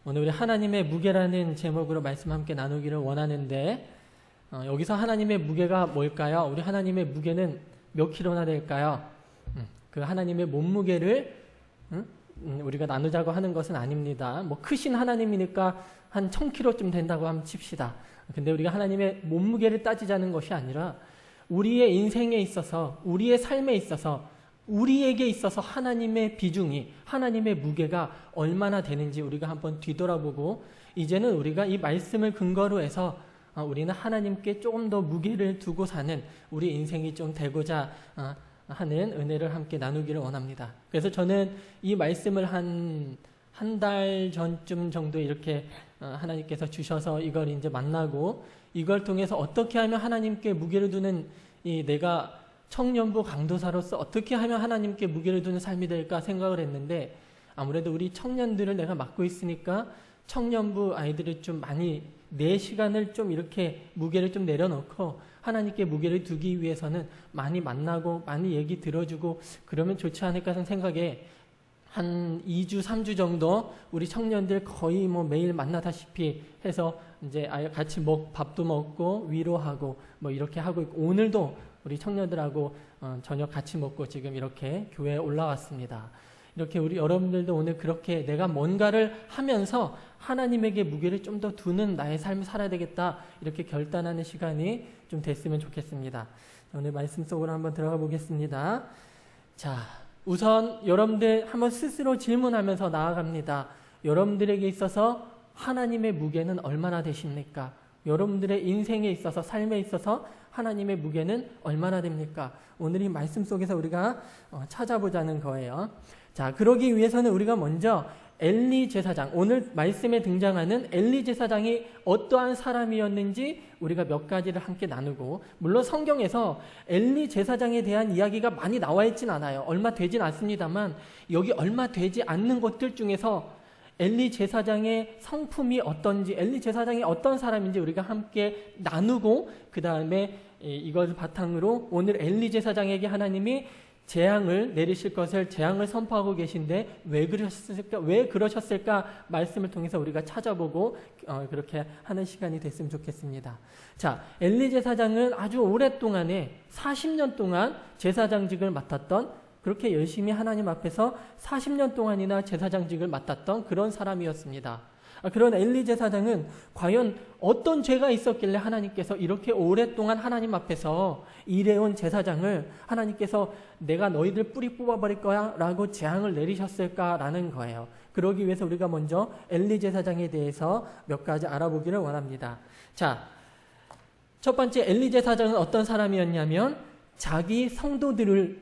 오늘 우리 하나님의 무게라는 제목으로 말씀 함께 나누기를 원하는데 여기서 하나님의 무게가 뭘까요? 우리 하나님의 무게는 몇 킬로나 될까요? 그 하나님의 몸무게를 우리가 나누자고 하는 것은 아닙니다. 뭐 크신 하나님이니까 한 1000kg쯤 된다고 하면 칩시다. 근데 우리가 하나님의 몸무게를 따지자는 것이 아니라 우리의 인생에 있어서, 우리의 삶에 있어서, 우리에게 있어서 하나님의 비중이, 하나님의 무게가 얼마나 되는지 우리가 한번 뒤돌아보고, 이제는 우리가 이 말씀을 근거로 해서 우리는 하나님께 조금 더 무게를 두고 사는 우리 인생이 좀 되고자 하는 은혜를 함께 나누기를 원합니다. 그래서 저는 이 말씀을 한 달 전쯤 정도 이렇게 하나님께서 주셔서 이걸 이제 만나고, 이걸 통해서 어떻게 하면 하나님께 무게를 두는 내가 청년부 강도사로서 어떻게 하면 하나님께 무게를 두는 삶이 될까 생각을 했는데, 아무래도 우리 청년들을 내가 맡고 있으니까 청년부 아이들을 좀 많이 내 시간을 좀 이렇게 무게를 좀 내려놓고 하나님께 무게를 두기 위해서는 많이 만나고 많이 얘기 들어주고 그러면 좋지 않을까 하는 생각에 한 2주, 3주 정도 우리 청년들 거의 뭐 매일 만나다시피 해서 이제 같이 밥도 먹고 위로하고 뭐 이렇게 하고 있고, 오늘도 우리 청년들하고 저녁 같이 먹고 지금 이렇게 교회에 올라왔습니다. 이렇게 우리 여러분들도 오늘 그렇게 내가 뭔가를 하면서 하나님에게 무게를 좀 더 두는 나의 삶을 살아야 되겠다, 이렇게 결단하는 시간이 좀 됐으면 좋겠습니다. 오늘 말씀 속으로 한번 들어가 보겠습니다. 자, 우선 여러분들 한번 스스로 질문하면서 나아갑니다. 여러분들에게 있어서 하나님의 무게는 얼마나 되십니까? 여러분들의 인생에 있어서, 삶에 있어서 하나님의 무게는 얼마나 됩니까? 오늘 이 말씀 속에서 우리가 찾아보자는 거예요. 자, 그러기 위해서는 우리가 먼저 엘리 제사장, 오늘 말씀에 등장하는 엘리 제사장이 어떠한 사람이었는지 우리가 몇 가지를 함께 나누고, 물론 성경에서 엘리 제사장에 대한 이야기가 많이 나와 있진 않아요. 얼마 되진 않습니다만 여기 얼마 되지 않는 것들 중에서 엘리 제사장의 성품이 어떤지, 엘리 제사장이 어떤 사람인지 우리가 함께 나누고, 그 다음에 이걸 바탕으로 오늘 엘리 제사장에게 하나님이 재앙을 내리실 것을 재앙을 선포하고 계신데 왜 그러셨을까 말씀을 통해서 우리가 찾아보고 그렇게 하는 시간이 됐으면 좋겠습니다. 자, 엘리 제사장은 아주 오랫동안에 40년 동안 제사장직을 맡았던, 그렇게 열심히 하나님 앞에서 40년 동안이나 제사장직을 맡았던 그런 사람이었습니다. 그런 엘리 제사장은 과연 어떤 죄가 있었길래 하나님께서 이렇게 오랫동안 하나님 앞에서 일해온 제사장을 하나님께서 내가 너희들 뿌리 뽑아버릴 거야 라고 재앙을 내리셨을까라는 거예요. 그러기 위해서 우리가 먼저 엘리 제사장에 대해서 몇 가지 알아보기를 원합니다. 자, 첫 번째, 엘리 제사장은 어떤 사람이었냐면 자기 성도들에게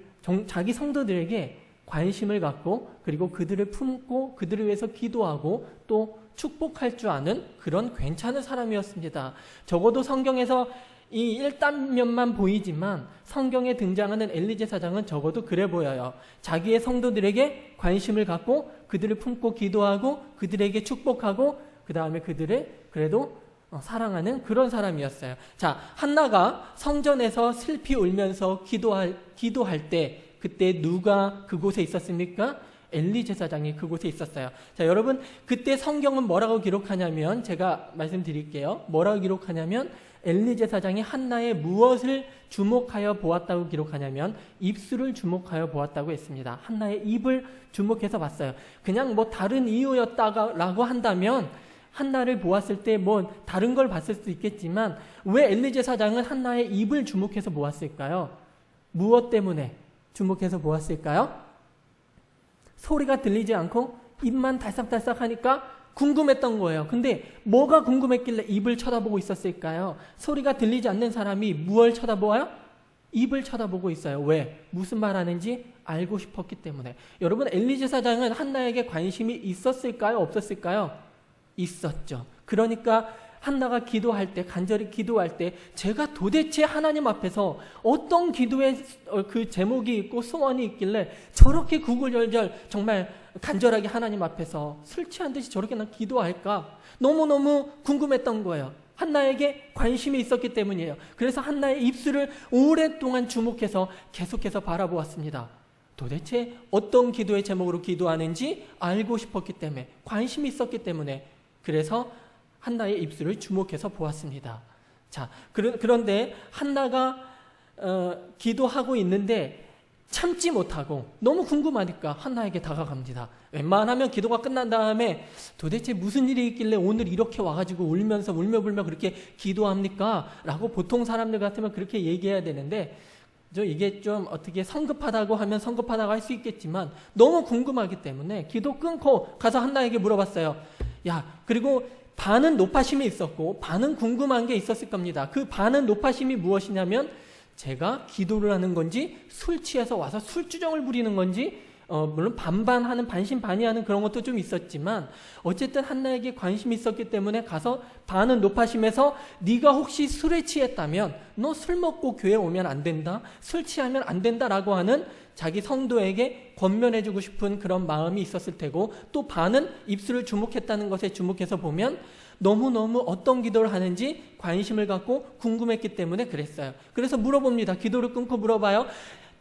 관심을 갖고, 그리고 그들을 품고 그들을 위해서 기도하고 또 축복할 줄 아는 그런 괜찮은 사람이었습니다. 적어도 성경에서 이 1단면만 보이지만 성경에 등장하는 엘리 제사장은 적어도 그래 보여요. 자기의 성도들에게 관심을 갖고 그들을 품고 기도하고 그들에게 축복하고 그 다음에 그들을 그래도 사랑하는 그런 사람이었어요. 자, 한나가 성전에서 슬피 울면서 기도할 때 그때 누가 그곳에 있었습니까? 엘리 제사장이 그곳에 있었어요. 자, 여러분, 그때 성경은 뭐라고 기록하냐면, 제가 말씀드릴게요. 뭐라고 기록하냐면 엘리 제사장이 한나의 무엇을 주목하여 보았다고 기록하냐면 입술을 주목하여 보았다고 했습니다. 한나의 입을 주목해서 봤어요. 그냥 뭐 다른 이유였다라고 한다면 한나를 보았을 때 뭐 다른 걸 봤을 수도 있겠지만 왜 엘리 제사장은 한나의 입을 주목해서 보았을까요? 무엇 때문에 주목해서 보았을까요? 소리가 들리지 않고 입만 달싹달싹 하니까 궁금했던 거예요. 근데 뭐가 궁금했길래 입을 쳐다보고 있었을까요? 소리가 들리지 않는 사람이 무엇을 쳐다보아요? 입을 쳐다보고 있어요. 왜? 무슨 말 하는지 알고 싶었기 때문에. 여러분, 엘리 제사장은 한나에게 관심이 있었을까요? 없었을까요? 있었죠. 그러니까 한나가 기도할 때, 간절히 기도할 때 제가 도대체 하나님 앞에서 어떤 기도의 그 제목이 있고 소원이 있길래 저렇게 구구절절 정말 간절하게 하나님 앞에서 술 취한 듯이 저렇게 난 기도할까? 너무너무 궁금했던 거예요. 한나에게 관심이 있었기 때문이에요. 그래서 한나의 입술을 오랫동안 주목해서 계속해서 바라보았습니다. 도대체 어떤 기도의 제목으로 기도하는지 알고 싶었기 때문에, 관심이 있었기 때문에, 그래서 한나의 입술을 주목해서 보았습니다. 자, 그런데 한나가 기도하고 있는데 참지 못하고 너무 궁금하니까 한나에게 다가갑니다. 웬만하면 기도가 끝난 다음에 도대체 무슨 일이 있길래 오늘 이렇게 와가지고 울면서 울며불며 그렇게 기도합니까? 라고 보통 사람들 같으면 그렇게 얘기해야 되는데, 이게 좀 어떻게 성급하다고 하면 성급하다고 할 수 있겠지만 너무 궁금하기 때문에 기도 끊고 가서 한나에게 물어봤어요. 야, 그리고 반은 노파심이 있었고 반은 궁금한 게 있었을 겁니다. 그 반은 노파심이 무엇이냐면, 제가 기도를 하는 건지 술 취해서 와서 술주정을 부리는 건지, 물론 반반하는, 반신반의하는 그런 것도 좀 있었지만 어쨌든 한나에게 관심이 있었기 때문에 가서 반은 노파심에서 네가 혹시 술에 취했다면 너 술 먹고 교회 오면 안 된다, 술 취하면 안 된다라고 하는 자기 성도에게 권면해주고 싶은 그런 마음이 있었을 테고, 또 반은 입술을 주목했다는 것에 주목해서 보면 너무너무 어떤 기도를 하는지 관심을 갖고 궁금했기 때문에 그랬어요. 그래서 물어봅니다. 기도를 끊고 물어봐요.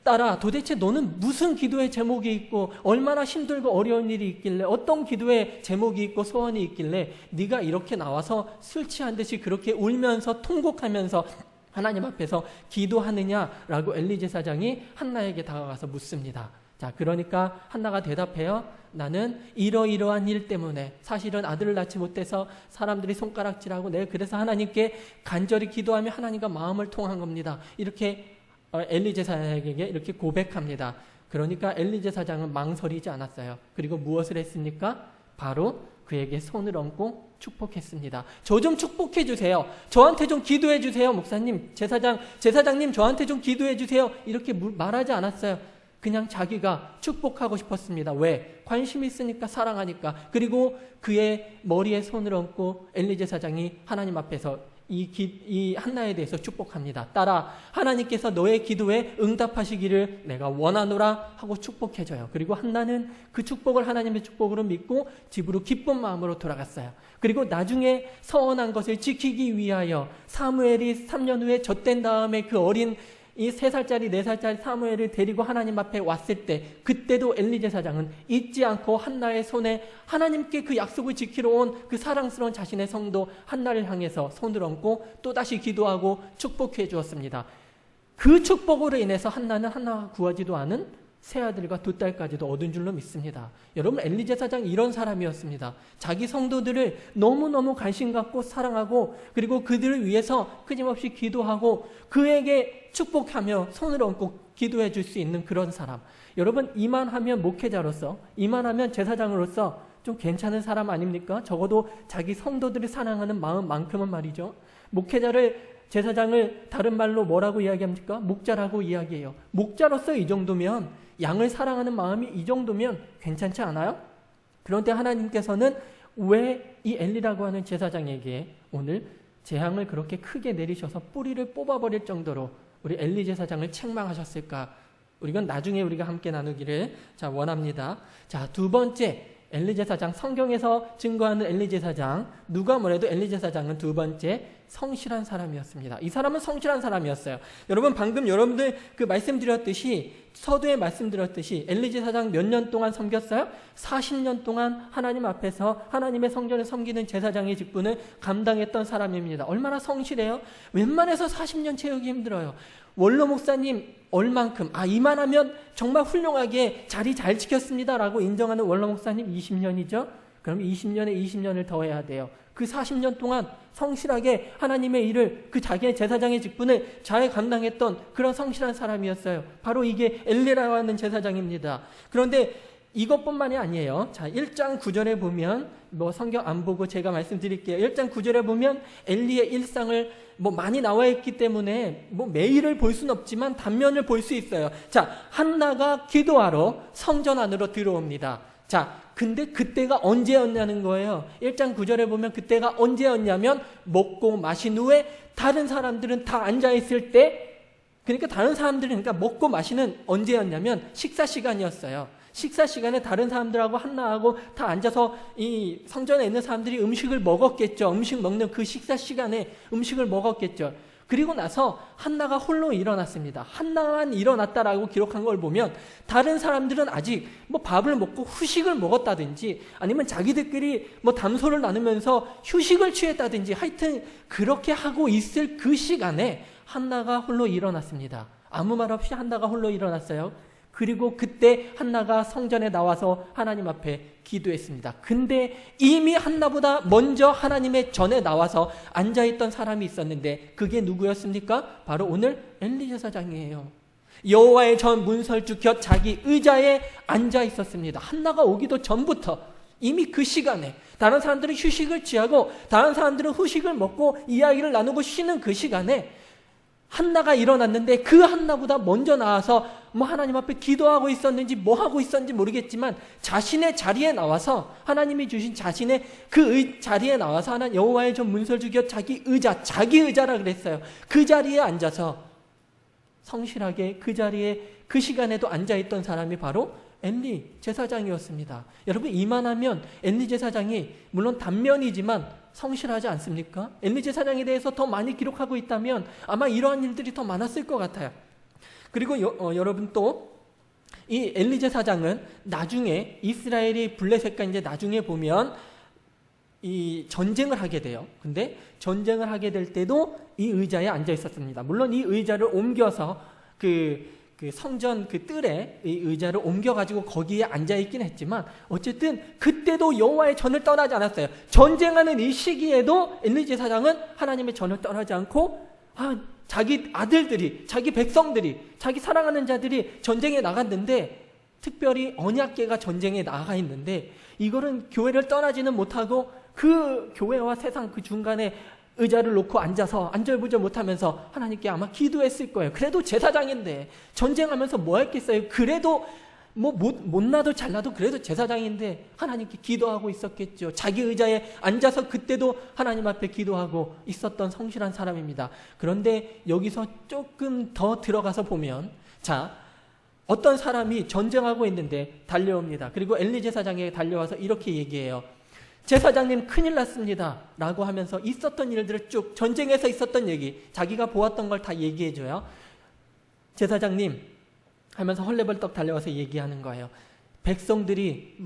딸아, 도대체 너는 무슨 기도의 제목이 있고 얼마나 힘들고 어려운 일이 있길래, 어떤 기도의 제목이 있고 소원이 있길래 네가 이렇게 나와서 술 취한 듯이 그렇게 울면서 통곡하면서 하나님 앞에서 기도하느냐라고 엘리 제사장이 한나에게 다가가서 묻습니다. 자, 그러니까 한나가 대답해요. 나는 이러이러한 일 때문에, 사실은 아들을 낳지 못해서 사람들이 손가락질하고 내가 그래서 하나님께 간절히 기도하며 하나님과 마음을 통한 겁니다. 이렇게 엘리 제사장에게 이렇게 고백합니다. 그러니까 엘리 제사장은 망설이지 않았어요. 그리고 무엇을 했습니까? 바로 그에게 손을 얹고 축복했습니다. 저 좀 축복해 주세요. 저한테 좀 기도해 주세요. 목사님, 제사장님 저한테 좀 기도해 주세요. 이렇게 말하지 않았어요. 그냥 자기가 축복하고 싶었습니다. 왜? 관심이 있으니까, 사랑하니까. 그리고 그의 머리에 손을 얹고 엘리 제사장이 하나님 앞에서 이 한나에 대해서 축복합니다. 딸아, 하나님께서 너의 기도에 응답하시기를 내가 원하노라 하고 축복해줘요. 그리고 한나는 그 축복을 하나님의 축복으로 믿고 집으로 기쁜 마음으로 돌아갔어요. 그리고 나중에 서원한 것을 지키기 위하여 사무엘이 3년 후에 젖된 다음에 그 어린 이 3살짜리 4살짜리 사무엘을 데리고 하나님 앞에 왔을 때, 그때도 엘리 제사장은 잊지 않고 한나의 손에 하나님께 그 약속을 지키러 온 그 사랑스러운 자신의 성도 한나를 향해서 손을 얹고 또다시 기도하고 축복해 주었습니다. 그 축복으로 인해서 한나는 하나가 구하지도 않은 세 아들과 2딸까지도 얻은 줄로 믿습니다. 여러분, 엘리 제사장이 이런 사람이었습니다. 자기 성도들을 너무너무 관심 갖고 사랑하고, 그리고 그들을 위해서 끊임없이 기도하고 그에게 축복하며 손을 얹고 기도해 줄 수 있는 그런 사람. 여러분, 이만하면 목회자로서, 이만하면 제사장으로서 좀 괜찮은 사람 아닙니까? 적어도 자기 성도들을 사랑하는 마음만큼은 말이죠. 제사장을 다른 말로 뭐라고 이야기합니까? 목자라고 이야기해요. 목자로서 이 정도면, 양을 사랑하는 마음이 이 정도면 괜찮지 않아요? 그런데 하나님께서는 왜 이 엘리라고 하는 제사장에게 오늘 재앙을 그렇게 크게 내리셔서 뿌리를 뽑아버릴 정도로 우리 엘리 제사장을 책망하셨을까? 이건 나중에 우리가 함께 나누기를 원합니다. 자, 2번째, 엘리 제사장, 성경에서 증거하는 엘리 제사장, 누가 뭐래도 엘리 제사장은 2번째 성실한 사람이었습니다. 이 사람은 성실한 사람이었어요. 여러분, 방금 여러분들 말씀드렸듯이, 서두에 말씀드렸듯이 엘리 제사장 몇 년 동안 섬겼어요? 40년 동안 하나님 앞에서 하나님의 성전을 섬기는 제사장의 직분을 감당했던 사람입니다. 얼마나 성실해요? 웬만해서 40년 채우기 힘들어요. 원로 목사님 얼만큼, 이만하면 정말 훌륭하게 자리 잘 지켰습니다라고 인정하는 원로 목사님 20년이죠? 그럼 20년에 20년을 더해야 돼요. 그 40년 동안 성실하게 하나님의 일을, 그 자기의 제사장의 직분을 잘 감당했던 그런 성실한 사람이었어요. 바로 이게 엘리라고 하는 제사장입니다. 그런데 이것뿐만이 아니에요. 자, 1장 9절에 보면, 성경 안 보고 제가 말씀드릴게요. 1장 9절에 보면 엘리의 일상을 많이 나와 있기 때문에 매일을 볼 수는 없지만 단면을 볼 수 있어요. 자, 한나가 기도하러 성전 안으로 들어옵니다. 자, 근데 그때가 언제였냐는 거예요. 1장 9절에 보면 그때가 언제였냐면, 먹고 마신 후에 다른 사람들은 다 앉아있을 때, 그러니까 다른 사람들은, 먹고 마시는 언제였냐면 식사 시간이었어요. 식사 시간에 다른 사람들하고 한나하고 다 앉아서 이 성전에 있는 사람들이 음식을 먹었겠죠. 음식 먹는 그 식사 시간에 음식을 먹었겠죠. 그리고 나서 한나가 홀로 일어났습니다. 한나만 일어났다라고 기록한 걸 보면 다른 사람들은 아직 뭐 밥을 먹고 후식을 먹었다든지 아니면 자기들끼리 뭐 담소를 나누면서 휴식을 취했다든지 하여튼 그렇게 하고 있을 그 시간에 한나가 홀로 일어났습니다. 아무 말 없이 한나가 홀로 일어났어요. 그리고 그때 한나가 성전에 나와서 하나님 앞에 기도했습니다. 근데 이미 한나보다 먼저 하나님의 전에 나와서 앉아있던 사람이 있었는데 그게 누구였습니까? 바로 오늘 엘리 제사장이에요. 여호와의 전 문설주 곁 자기 의자에 앉아 있었습니다. 한나가 오기도 전부터 이미 그 시간에 다른 사람들은 휴식을 취하고 다른 사람들은 후식을 먹고 이야기를 나누고 쉬는 그 시간에 한나가 일어났는데 그 한나보다 먼저 나와서 뭐 하나님 앞에 기도하고 있었는지 뭐 하고 있었는지 모르겠지만 자신의 자리에 나와서 하나님이 주신 자신의 그 자리에 나와서 하나님 여호와의 전 문설주 곁 자기 의자라 그랬어요. 그 자리에 앉아서 성실하게 그 자리에 그 시간에도 앉아있던 사람이 바로 엘리 제사장이었습니다. 여러분 이만하면 엘리 제사장이 물론 단면이지만 성실하지 않습니까? 엘리 제사장에 대해서 더 많이 기록하고 있다면 아마 이러한 일들이 더 많았을 것 같아요. 그리고 여러분 또 이 엘리 제사장은 나중에 이스라엘이 블레셋과 이제 나중에 보면 이 전쟁을 하게 돼요. 근데 전쟁을 하게 될 때도 이 의자에 앉아 있었습니다. 물론 이 의자를 옮겨서 그 성전 그 뜰에 이 의자를 옮겨가지고 거기에 앉아있긴 했지만 어쨌든 그때도 여호와의 전을 떠나지 않았어요. 전쟁하는 이 시기에도 엘리 제사장은 하나님의 전을 떠나지 않고 자기 아들들이 자기 백성들이 자기 사랑하는 자들이 전쟁에 나갔는데 특별히 언약궤가 전쟁에 나가 있는데 이거는 교회를 떠나지는 못하고 그 교회와 세상 그 중간에 의자를 놓고 앉아서 안절부절 못하면서 하나님께 아마 기도했을 거예요. 그래도 제사장인데 전쟁하면서 뭐 했겠어요. 그래도 뭐 못나도 잘나도 그래도 제사장인데 하나님께 기도하고 있었겠죠. 자기 의자에 앉아서 그때도 하나님 앞에 기도하고 있었던 성실한 사람입니다. 그런데 여기서 조금 더 들어가서 보면 자 어떤 사람이 전쟁하고 있는데 달려옵니다. 그리고 엘리 제사장에게 달려와서 이렇게 얘기해요. 제사장님 큰일 났습니다 라고 하면서 있었던 일들을 쭉 전쟁에서 있었던 얘기 자기가 보았던 걸 다 얘기해줘요. 제사장님 하면서 헐레벌떡 달려와서 얘기하는 거예요. 백성들이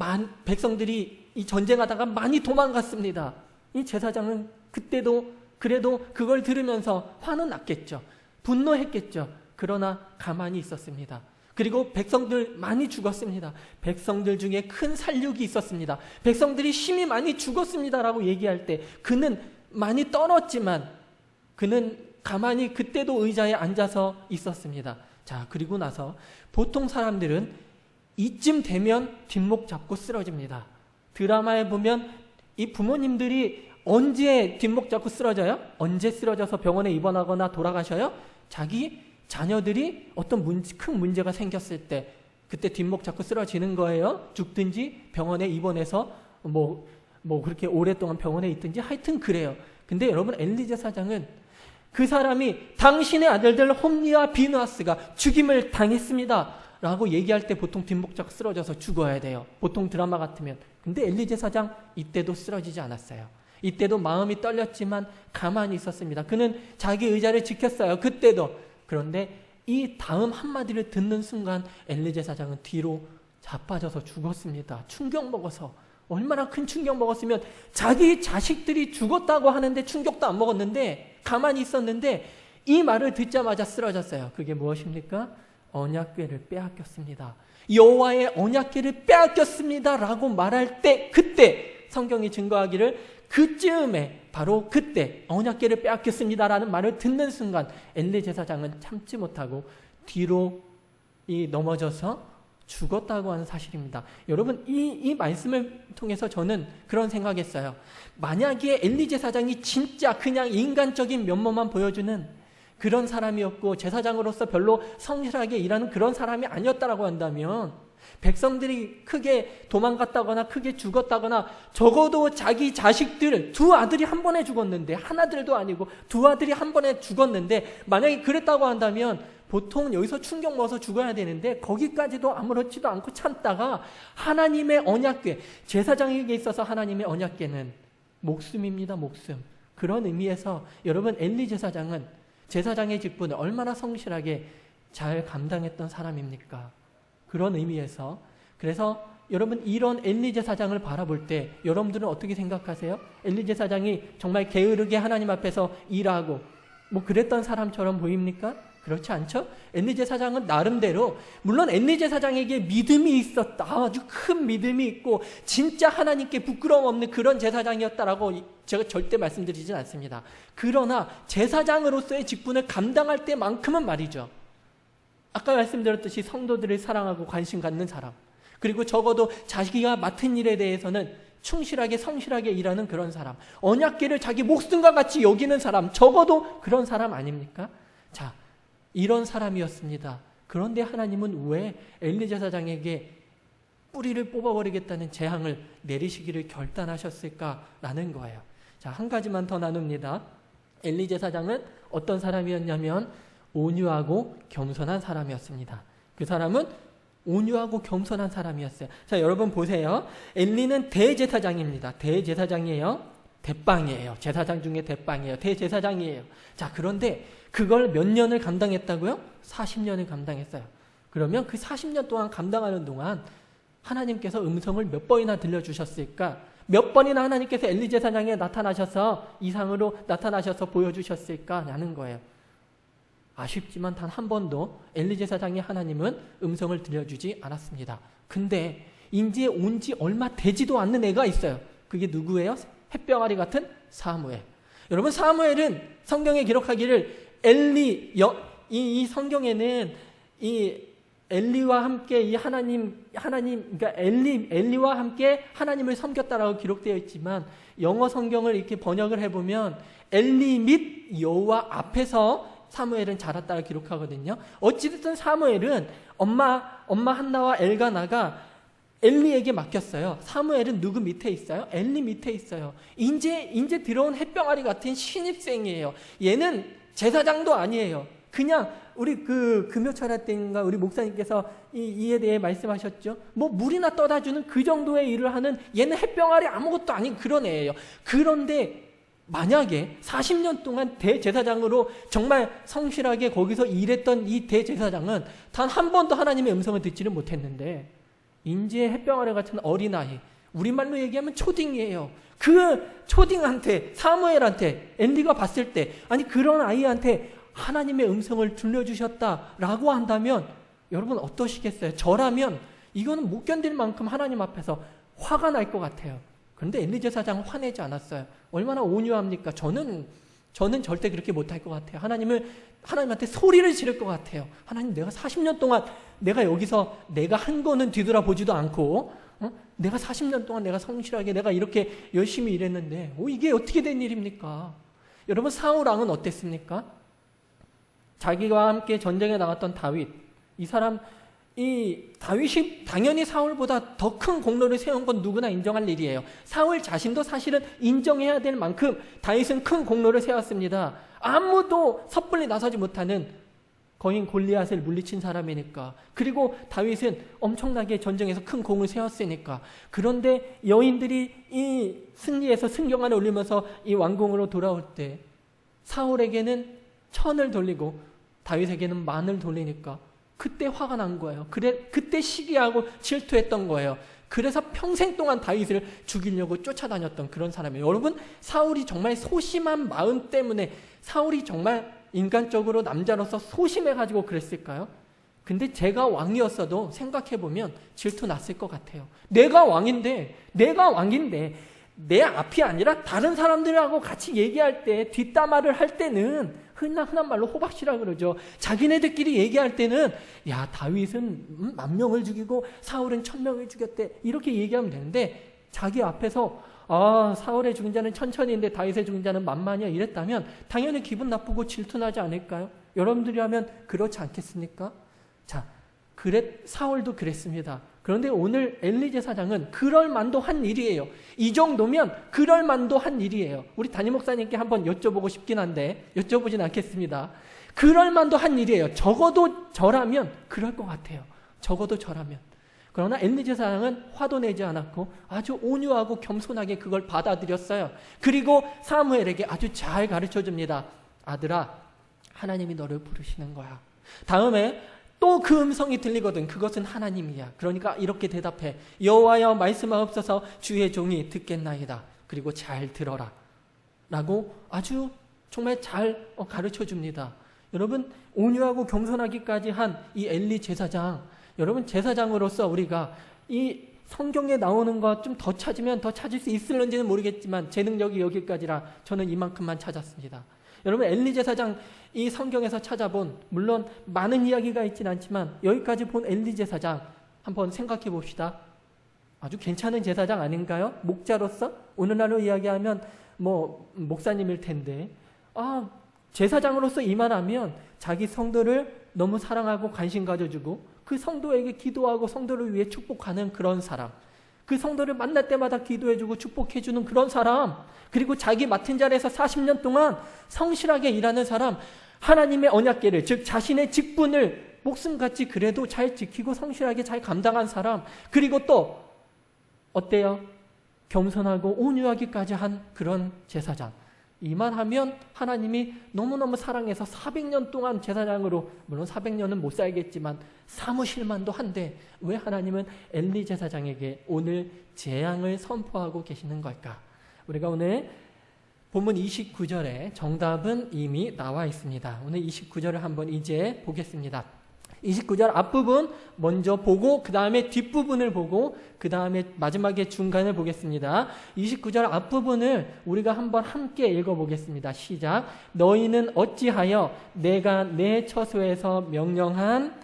이 전쟁하다가 많이 도망갔습니다. 이 제사장은 그때도 그래도 그걸 들으면서 화는 났겠죠. 분노했겠죠. 그러나 가만히 있었습니다. 그리고 백성들 많이 죽었습니다. 백성들 중에 큰 살육이 있었습니다. 백성들이 심히 많이 죽었습니다라고 얘기할 때 그는 많이 떨었지만 그는 가만히 그때도 의자에 앉아서 있었습니다. 자, 그리고 나서 보통 사람들은 이쯤 되면 뒷목 잡고 쓰러집니다. 드라마에 보면 이 부모님들이 언제 뒷목 잡고 쓰러져요? 언제 쓰러져서 병원에 입원하거나 돌아가셔요? 자기 자녀들이 어떤 큰 문제가 생겼을 때 그때 뒷목 잡고 쓰러지는 거예요. 죽든지 병원에 입원해서 뭐 그렇게 오랫동안 병원에 있든지 하여튼 그래요. 근데 여러분 엘리 제사장은 그 사람이 당신의 아들들 홈리와 비누아스가 죽임을 당했습니다 라고 얘기할 때 보통 뒷목 잡고 쓰러져서 죽어야 돼요. 보통 드라마 같으면. 근데 엘리 제사장 이때도 쓰러지지 않았어요. 이때도 마음이 떨렸지만 가만히 있었습니다. 그는 자기 의자를 지켰어요. 그때도. 그런데 이 다음 한마디를 듣는 순간 엘리 제사장은 뒤로 자빠져서 죽었습니다. 충격 먹어서. 얼마나 큰 충격 먹었으면 자기 자식들이 죽었다고 하는데 충격도 안 먹었는데 가만히 있었는데 이 말을 듣자마자 쓰러졌어요. 그게 무엇입니까? 언약궤를 빼앗겼습니다. 여호와의 언약궤를 빼앗겼습니다 라고 말할 때 그때 성경이 증거하기를 그쯤에 바로 그때 언약궤를 빼앗겼습니다라는 말을 듣는 순간 엘리 제사장은 참지 못하고 뒤로 넘어져서 죽었다고 하는 사실입니다. 여러분 이 말씀을 통해서 저는 그런 생각했어요. 만약에 엘리 제사장이 진짜 그냥 인간적인 면모만 보여주는 그런 사람이었고 제사장으로서 별로 성실하게 일하는 그런 사람이 아니었다라고 한다면 백성들이 크게 도망갔다거나 크게 죽었다거나 적어도 자기 자식들 두 아들이 한 번에 죽었는데 하나들도 아니고 두 아들이 한 번에 죽었는데 만약에 그랬다고 한다면 보통 여기서 충격 먹어서 죽어야 되는데 거기까지도 아무렇지도 않고 참다가 하나님의 언약궤 제사장에게 있어서 하나님의 언약궤는 목숨입니다. 목숨. 그런 의미에서 여러분 엘리 제사장은 제사장의 직분을 얼마나 성실하게 잘 감당했던 사람입니까? 그런 의미에서 그래서 여러분 이런 엘리 제사장을 바라볼 때 여러분들은 어떻게 생각하세요? 엘리 제사장이 정말 게으르게 하나님 앞에서 일하고 뭐 그랬던 사람처럼 보입니까? 그렇지 않죠? 엘리 제사장은 나름대로 물론 엘리 제사장에게 믿음이 있었다. 아주 큰 믿음이 있고 진짜 하나님께 부끄러움 없는 그런 제사장이었다라고 제가 절대 말씀드리진 않습니다. 그러나 제사장으로서의 직분을 감당할 때만큼은 말이죠. 아까 말씀드렸듯이 성도들을 사랑하고 관심 갖는 사람, 그리고 적어도 자기가 맡은 일에 대해서는 충실하게 성실하게 일하는 그런 사람, 언약궤를 자기 목숨과 같이 여기는 사람, 적어도 그런 사람 아닙니까? 자, 이런 사람이었습니다. 그런데 하나님은 왜 엘리 제사장에게 뿌리를 뽑아버리겠다는 재앙을 내리시기를 결단하셨을까라는 거예요. 자, 한 가지만 더 나눕니다. 엘리 제사장은 어떤 사람이었냐면 온유하고 겸손한 사람이었습니다. 그 사람은 온유하고 겸손한 사람이었어요. 자, 여러분 보세요. 엘리는 대제사장입니다. 대제사장이에요. 대빵이에요. 제사장 중에 대빵이에요. 대제사장이에요. 자, 그런데 그걸 몇 년을 감당했다고요? 40년을 감당했어요. 그러면 그 40년 동안 감당하는 동안 하나님께서 음성을 몇 번이나 들려주셨을까? 몇 번이나 하나님께서 엘리 제사장에 나타나셔서 이상으로 나타나셔서 보여주셨을까? 라는 거예요. 아쉽지만 단 한 번도 엘리 제사장의 하나님은 음성을 들려주지 않았습니다. 근데 이제 온 지 얼마 되지도 않는 애가 있어요. 그게 누구예요? 햇병아리 같은 사무엘. 여러분, 사무엘은 성경에 기록하기를 이 성경에는 이 엘리와 함께 이 그러니까 엘리와 함께 하나님을 섬겼다라고 기록되어 있지만 영어 성경을 이렇게 번역을 해보면 엘리 및 여호와 앞에서 사무엘은 자랐다고 기록하거든요. 어찌됐든 사무엘은 엄마 한나와 엘가나가 엘리에게 맡겼어요. 사무엘은 누구 밑에 있어요? 엘리 밑에 있어요. 이제 들어온 햇병아리 같은 신입생이에요. 얘는 제사장도 아니에요. 그냥 우리 그 금요철야 때인가 우리 목사님께서 이에 대해 말씀하셨죠. 뭐 물이나 떠다주는 그 정도의 일을 하는 얘는 햇병아리 아무것도 아닌 그런 애예요. 그런데 만약에 40년 동안 대제사장으로 정말 성실하게 거기서 일했던 이 대제사장은 단 한 번도 하나님의 음성을 듣지를 못했는데 인지의 햇병아리 같은 어린아이, 우리말로 얘기하면 초딩이에요. 그 초딩한테, 사무엘한테 엘리가 봤을 때 아니 그런 아이한테 하나님의 음성을 들려주셨다라고 한다면 여러분 어떠시겠어요? 저라면 이거는 못 견딜 만큼 하나님 앞에서 화가 날 것 같아요. 그런데 엘리 제사장은 화내지 않았어요. 얼마나 온유합니까? 저는 절대 그렇게 못할 것 같아요. 하나님한테 소리를 지를 것 같아요. 하나님, 내가 40년 동안 내가 여기서 내가 한 거는 뒤돌아보지도 않고 내가 40년 동안 내가 성실하게 내가 이렇게 열심히 일했는데 이게 어떻게 된 일입니까? 여러분, 사울 왕은 어땠습니까? 자기와 함께 전쟁에 나갔던 다윗, 이 다윗이 당연히 사울보다 더 큰 공로를 세운 건 누구나 인정할 일이에요. 사울 자신도 사실은 인정해야 될 만큼 다윗은 큰 공로를 세웠습니다. 아무도 섣불리 나서지 못하는 거인 골리앗을 물리친 사람이니까. 그리고 다윗은 엄청나게 전쟁에서 큰 공을 세웠으니까. 그런데 여인들이 이 승리에서 승경환을 올리면서 이 왕궁으로 돌아올 때 사울에게는 천을 돌리고 다윗에게는 만을 돌리니까 그때 화가 난 거예요. 그때 시기하고 질투했던 거예요. 그래서 평생 동안 다윗을 죽이려고 쫓아다녔던 그런 사람이에요. 여러분, 사울이 정말 소심한 마음 때문에 사울이 정말 인간적으로 남자로서 소심해가지고 그랬을까요? 근데 제가 왕이었어도 생각해보면 질투 났을 것 같아요. 내가 왕인데 내 앞이 아니라 다른 사람들하고 같이 얘기할 때 뒷담화를 할 때는 흔한 말로 호박씨라 그러죠. 자기네들끼리 얘기할 때는 야, 다윗은 10,000명을 죽이고 사울은 1,000명을 죽였대 이렇게 얘기하면 되는데 자기 앞에서 사울의 죽은 자는 1,000인데 다윗의 죽은 자는 10,000이야 이랬다면 당연히 기분 나쁘고 질투나지 않을까요? 여러분들이 하면 그렇지 않겠습니까? 자, 사울도 그랬습니다. 그런데 오늘 엘리 제사장은 그럴 만도 한 일이에요. 이 정도면 그럴 만도 한 일이에요. 우리 담임 목사님께 한번 여쭤보고 싶긴 한데 여쭤보진 않겠습니다. 그럴 만도 한 일이에요. 적어도 저라면 그럴 것 같아요. 적어도 저라면. 그러나 엘리 제사장은 화도 내지 않았고 아주 온유하고 겸손하게 그걸 받아들였어요. 그리고 사무엘에게 아주 잘 가르쳐줍니다. 아들아, 하나님이 너를 부르시는 거야. 다음에 또 그 음성이 들리거든. 그것은 하나님이야. 그러니까 이렇게 대답해. 여호와여 말씀하옵소서 주의 종이 듣겠나이다. 그리고 잘 들어라. 라고 아주 정말 잘 가르쳐 줍니다. 여러분 온유하고 겸손하기까지 한 이 엘리 제사장, 여러분 제사장으로서 우리가 이 성경에 나오는 것 좀 더 찾으면 더 찾을 수 있을런지는 모르겠지만 제 능력이 여기까지라 저는 이만큼만 찾았습니다. 여러분 엘리 제사장 이 성경에서 찾아본 물론 많은 이야기가 있진 않지만 여기까지 본 엘리 제사장 한번 생각해 봅시다. 아주 괜찮은 제사장 아닌가요? 목자로서 오늘날로 이야기하면 뭐 목사님일 텐데 제사장으로서 이만하면 자기 성도를 너무 사랑하고 관심 가져주고 그 성도에게 기도하고 성도를 위해 축복하는 그런 사람, 그 성도를 만날 때마다 기도해주고 축복해주는 그런 사람, 그리고 자기 맡은 자리에서 40년 동안 성실하게 일하는 사람, 하나님의 언약궤를 즉 자신의 직분을 목숨같이 그래도 잘 지키고 성실하게 잘 감당한 사람, 그리고 또 어때요? 겸손하고 온유하기까지 한 그런 제사장. 이만하면 하나님이 너무너무 사랑해서 400년 동안 제사장으로, 물론 400년은 못 살겠지만 사무실만도 한데 왜 하나님은 엘리 제사장에게 오늘 재앙을 선포하고 계시는 걸까? 우리가 오늘 본문 29절에 정답은 이미 나와 있습니다. 오늘 29절을 한번 이제 보겠습니다. 29절 앞부분 먼저 보고 그 다음에 뒷부분을 보고 그 다음에 마지막에 중간을 보겠습니다. 29절 앞부분을 우리가 한번 함께 읽어보겠습니다. 시작. 너희는 어찌하여 내가 내 처소에서 명령한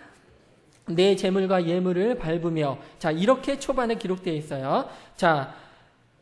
내 재물과 예물을 밟으며, 자 이렇게 초반에 기록되어 있어요. 자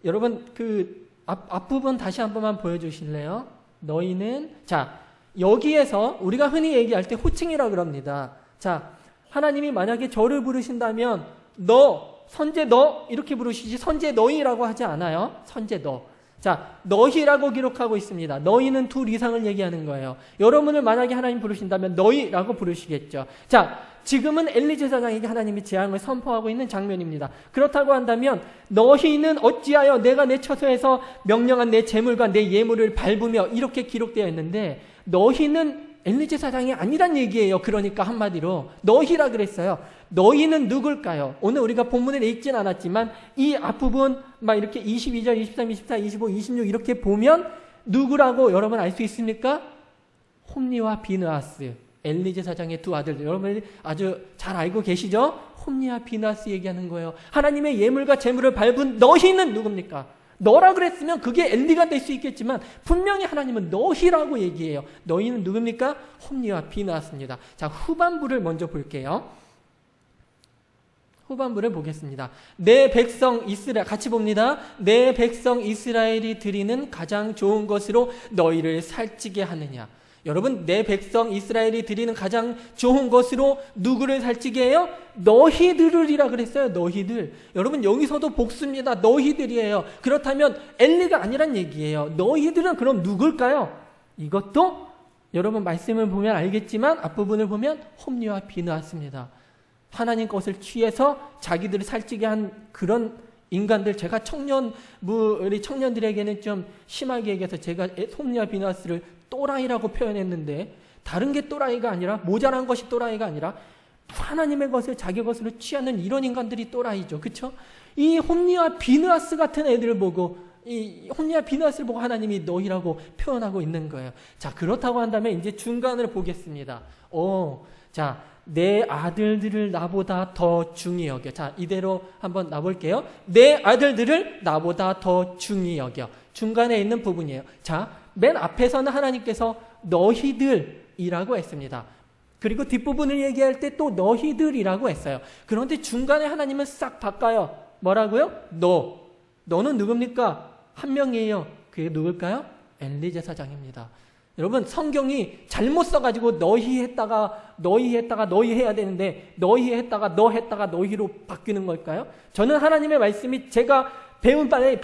여러분 그 앞부분 다시 한 번만 보여주실래요? 너희는, 자 여기에서 우리가 흔히 얘기할 때 호칭이라고 그럽니다. 자, 하나님이 만약에 저를 부르신다면 너, 선제 너 이렇게 부르시지 선제 너희라고 하지 않아요. 선제 너. 자, 너희라고 기록하고 있습니다. 너희는 둘 이상을 얘기하는 거예요. 여러분을 만약에 하나님 부르신다면 너희라고 부르시겠죠. 자, 지금은 엘리 제사장에게 하나님이 재앙을 선포하고 있는 장면입니다. 그렇다고 한다면 너희는 어찌하여 내가 내 처소에서 명령한 내 재물과 내 예물을 밟으며 이렇게 기록되어 있는데 너희는 엘리 제사장이 아니란 얘기예요. 그러니까 한마디로 너희라 그랬어요. 너희는 누굴까요? 오늘 우리가 본문에 읽진 않았지만 이 앞부분 막 이렇게 22절, 23, 24, 25, 26 이렇게 보면 누구라고 여러분 알 수 있습니까? 홈리와 비느하스, 엘리 제사장의 두 아들. 여러분 아주 잘 알고 계시죠? 홈리와 비느하스 얘기하는 거예요. 하나님의 예물과 재물을 밟은 너희는 누굽니까? 너라 그랬으면 그게 엘리가 될 수 있겠지만 분명히 하나님은 너희라고 얘기해요. 너희는 누굽니까? 홈리와 비느하스입니다. 자, 후반부를 먼저 볼게요. 후반부를 보겠습니다. 내 백성 이스라엘, 같이 봅니다. 내 백성 이스라엘이 드리는 가장 좋은 것으로 너희를 살찌게 하느냐. 여러분, 내 백성 이스라엘이 드리는 가장 좋은 것으로 누구를 살찌게 해요? 너희들이라 그랬어요. 너희들. 여러분, 여기서도 복수입니다. 너희들이에요. 그렇다면 엘리가 아니란 얘기예요. 너희들은 그럼 누굴까요? 이것도 여러분 말씀을 보면 알겠지만 앞부분을 보면 홈리와 비느하스입니다. 하나님 것을 취해서 자기들을 살찌게 한 그런 인간들. 제가 우리 청년들에게는 좀 심하게 얘기해서 제가 홈리와 비느하스를 또라이라고 표현했는데 다른 게 또라이가 아니라, 모자란 것이 또라이가 아니라 하나님의 것을 자기 것으로 취하는 이런 인간들이 또라이죠. 그렇죠? 이 홈리와 비느하스 같은 애들을 보고, 이 홈리와 비느하스를 보고 하나님이 너희라고 표현하고 있는 거예요. 자, 그렇다고 한다면 이제 중간을 보겠습니다. 자, 내 아들들을 나보다 더 중히 여겨. 자, 이대로 한번 놔볼게요. 내 아들들을 나보다 더 중히 여겨. 중간에 있는 부분이에요. 자, 맨 앞에서는 하나님께서 너희들이라고 했습니다. 그리고 뒷부분을 얘기할 때 또 너희들이라고 했어요. 그런데 중간에 하나님은 싹 바꿔요. 뭐라고요? 너는 누굽니까? 한 명이에요. 그게 누굴까요? 엘리 제사장입니다. 여러분, 성경이 잘못 써가지고 너희 했다가 너희 해야 되는데 너희 했다가 너 했다가 너희로 바뀌는 걸까요? 저는 하나님의 말씀이 제가 배운 바에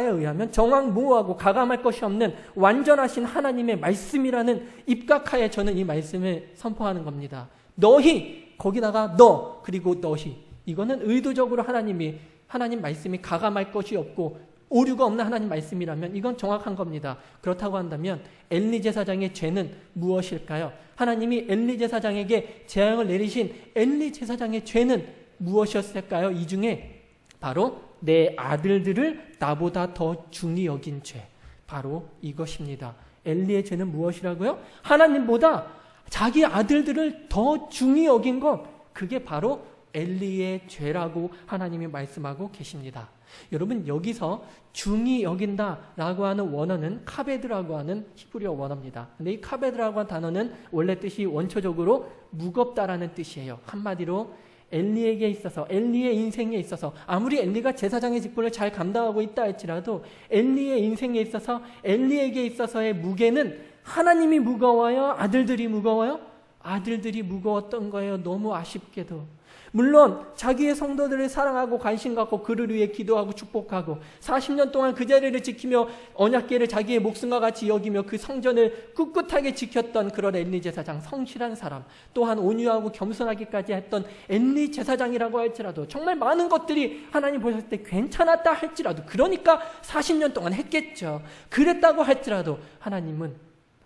의하면 정황무후하고 가감할 것이 없는 완전하신 하나님의 말씀이라는 입각하에 저는 이 말씀을 선포하는 겁니다. 너희, 거기다가 너, 그리고 너희. 이거는 의도적으로 하나님 말씀이 가감할 것이 없고 오류가 없는 하나님 말씀이라면 이건 정확한 겁니다. 그렇다고 한다면 엘리 제사장의 죄는 무엇일까요? 하나님이 엘리 제사장에게 재앙을 내리신 엘리 제사장의 죄는 무엇이었을까요? 이 중에 바로 내 아들들을 나보다 더 중히 여긴 죄, 바로 이것입니다. 엘리의 죄는 무엇이라고요? 하나님보다 자기 아들들을 더 중히 여긴 것, 그게 바로 엘리의 죄라고 하나님이 말씀하고 계십니다. 여러분, 여기서 중히 여긴다라고 하는 원어는 카베드라고 하는 히브리어 원어입니다. 근데 이 카베드라고 하는 단어는 원래 뜻이 원초적으로 무겁다라는 뜻이에요. 한마디로 엘리에게 있어서, 엘리의 인생에 있어서, 아무리 엘리가 제사장의 직분을 잘 감당하고 있다 할지라도 엘리의 인생에 있어서, 엘리에게 있어서의 무게는 하나님이 무거워요? 아들들이 무거워요? 아들들이 무거웠던 거예요. 너무 아쉽게도. 물론 자기의 성도들을 사랑하고 관심 갖고 그를 위해 기도하고 축복하고 40년 동안 그 자리를 지키며 언약궤를 자기의 목숨과 같이 여기며 그 성전을 꿋꿋하게 지켰던 그런 엘리 제사장, 성실한 사람, 또한 온유하고 겸손하기까지 했던 엘리 제사장이라고 할지라도, 정말 많은 것들이 하나님 보셨을 때 괜찮았다 할지라도, 그러니까 40년 동안 했겠죠. 그랬다고 할지라도 하나님은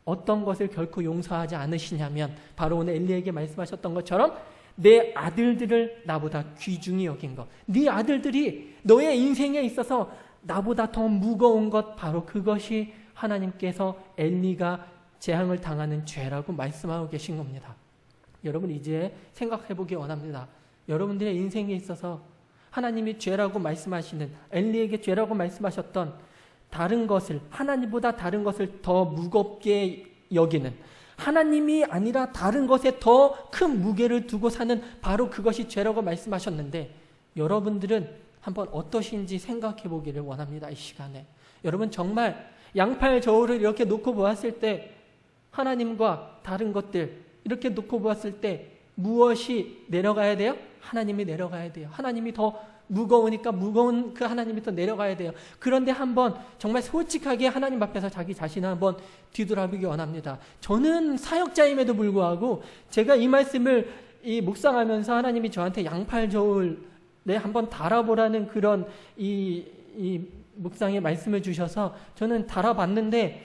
어떤 것을 결코 용서하지 않으시냐면 바로 오늘 엘리에게 말씀하셨던 것처럼 내 아들들을 나보다 귀중히 여긴 것, 네 아들들이 너의 인생에 있어서 나보다 더 무거운 것, 바로 그것이 하나님께서 엘리가 재앙을 당하는 죄라고 말씀하고 계신 겁니다. 여러분, 이제 생각해 보기 원합니다. 여러분들의 인생에 있어서 하나님이 죄라고 말씀하시는, 엘리에게 죄라고 말씀하셨던 다른 것을, 하나님보다 다른 것을 더 무겁게 여기는, 하나님이 아니라 다른 것에 더 큰 무게를 두고 사는, 바로 그것이 죄라고 말씀하셨는데, 여러분들은 한번 어떠신지 생각해 보기를 원합니다. 이 시간에 여러분, 정말 양팔 저울을 이렇게 놓고 보았을 때 하나님과 다른 것들 이렇게 놓고 보았을 때 무엇이 내려가야 돼요? 하나님이 내려가야 돼요. 하나님이 더 무거우니까 무거운 그 하나님이 더 내려가야 돼요. 그런데 한번 정말 솔직하게 하나님 앞에서 자기 자신을 한번 뒤돌아보기 원합니다. 저는 사역자임에도 불구하고 제가 이 말씀을 묵상하면서 하나님이 저한테 양팔 저울에 한번 달아보라는 그런 이 묵상의 말씀을 주셔서 저는 달아봤는데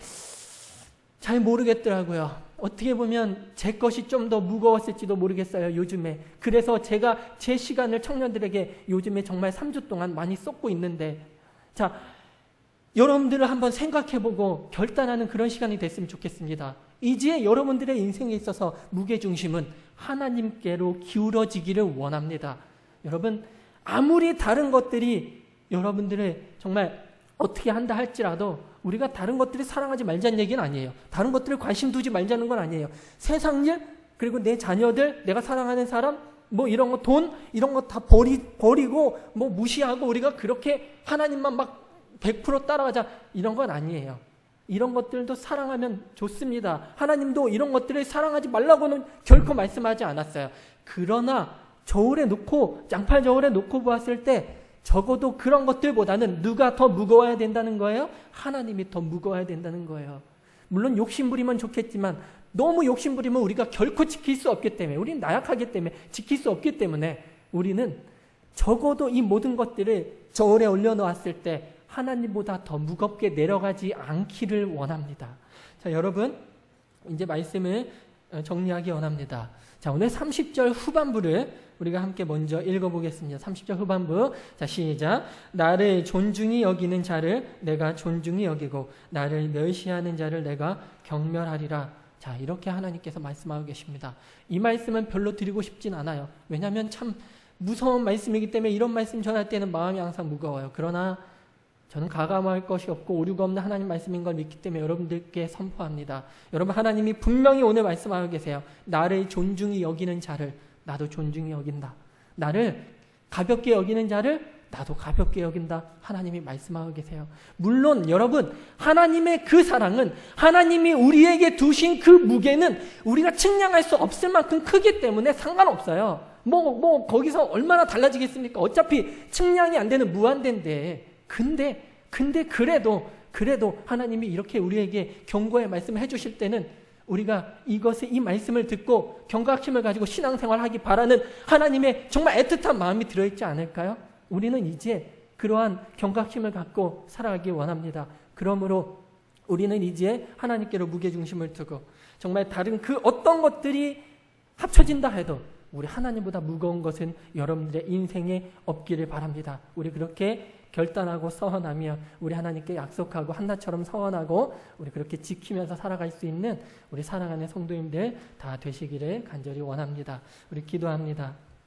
잘 모르겠더라고요. 어떻게 보면 제 것이 좀 더 무거웠을지도 모르겠어요, 요즘에. 그래서 제가 제 시간을 청년들에게 요즘에 정말 3주 동안 많이 쏟고 있는데, 자, 여러분들을 한번 생각해보고 결단하는 그런 시간이 됐으면 좋겠습니다. 이제 여러분들의 인생에 있어서 무게중심은 하나님께로 기울어지기를 원합니다. 여러분, 아무리 다른 것들이 여러분들을 정말 어떻게 한다 할지라도 우리가 다른 것들을 사랑하지 말자는 얘기는 아니에요. 다른 것들을 관심 두지 말자는 건 아니에요. 세상 일, 그리고 내 자녀들, 내가 사랑하는 사람, 뭐 이런 거, 돈, 이런 거 다 버리고 뭐 무시하고 우리가 그렇게 하나님만 막 100% 따라가자, 이런 건 아니에요. 이런 것들도 사랑하면 좋습니다. 하나님도 이런 것들을 사랑하지 말라고는 결코 말씀하지 않았어요. 그러나 저울에 놓고, 양팔 저울에 놓고 보았을 때 적어도 그런 것들보다는 누가 더 무거워야 된다는 거예요? 하나님이 더 무거워야 된다는 거예요. 물론 욕심부리면 좋겠지만 너무 욕심부리면 우리가 결코 지킬 수 없기 때문에, 우리는 나약하기 때문에 지킬 수 없기 때문에 우리는 적어도 이 모든 것들을 저울에 올려놓았을 때 하나님보다 더 무겁게 내려가지 않기를 원합니다. 자, 여러분, 이제 말씀을 정리하기 원합니다. 자, 오늘 30절 후반부를 우리가 함께 먼저 읽어보겠습니다. 30절 후반부. 자, 시작. 나를 존중히 여기는 자를 내가 존중히 여기고 나를 멸시하는 자를 내가 경멸하리라. 자, 이렇게 하나님께서 말씀하고 계십니다. 이 말씀은 별로 드리고 싶진 않아요. 왜냐하면 참 무서운 말씀이기 때문에 이런 말씀 전할 때는 마음이 항상 무거워요. 그러나 저는 가감할 것이 없고 오류가 없는 하나님 말씀인 걸 믿기 때문에 여러분들께 선포합니다. 여러분, 하나님이 분명히 오늘 말씀하고 계세요. 나를 존중히 여기는 자를 나도 존중히 여긴다. 나를 가볍게 여기는 자를 나도 가볍게 여긴다. 하나님이 말씀하고 계세요. 물론 여러분, 하나님의 그 사랑은, 하나님이 우리에게 두신 그 무게는 우리가 측량할 수 없을 만큼 크기 때문에 상관없어요. 뭐 거기서 얼마나 달라지겠습니까? 어차피 측량이 안 되는 무한대인데. 근데 그래도 하나님이 이렇게 우리에게 경고의 말씀을 해주실 때는 우리가 이 말씀을 듣고 경각심을 가지고 신앙생활하기 바라는 하나님의 정말 애틋한 마음이 들어있지 않을까요? 우리는 이제 그러한 경각심을 갖고 살아가기 원합니다. 그러므로 우리는 이제 하나님께로 무게중심을 두고 정말 다른 그 어떤 것들이 합쳐진다 해도 우리 하나님보다 무거운 것은 여러분들의 인생에 없기를 바랍니다. 우리 그렇게 결단하고 서원하며 우리 하나님께 약속하고 한나처럼 서원하고 우리 그렇게 지키면서 살아갈 수 있는 우리 사랑하는 성도님들 다 되시기를 간절히 원합니다. 우리 기도합니다.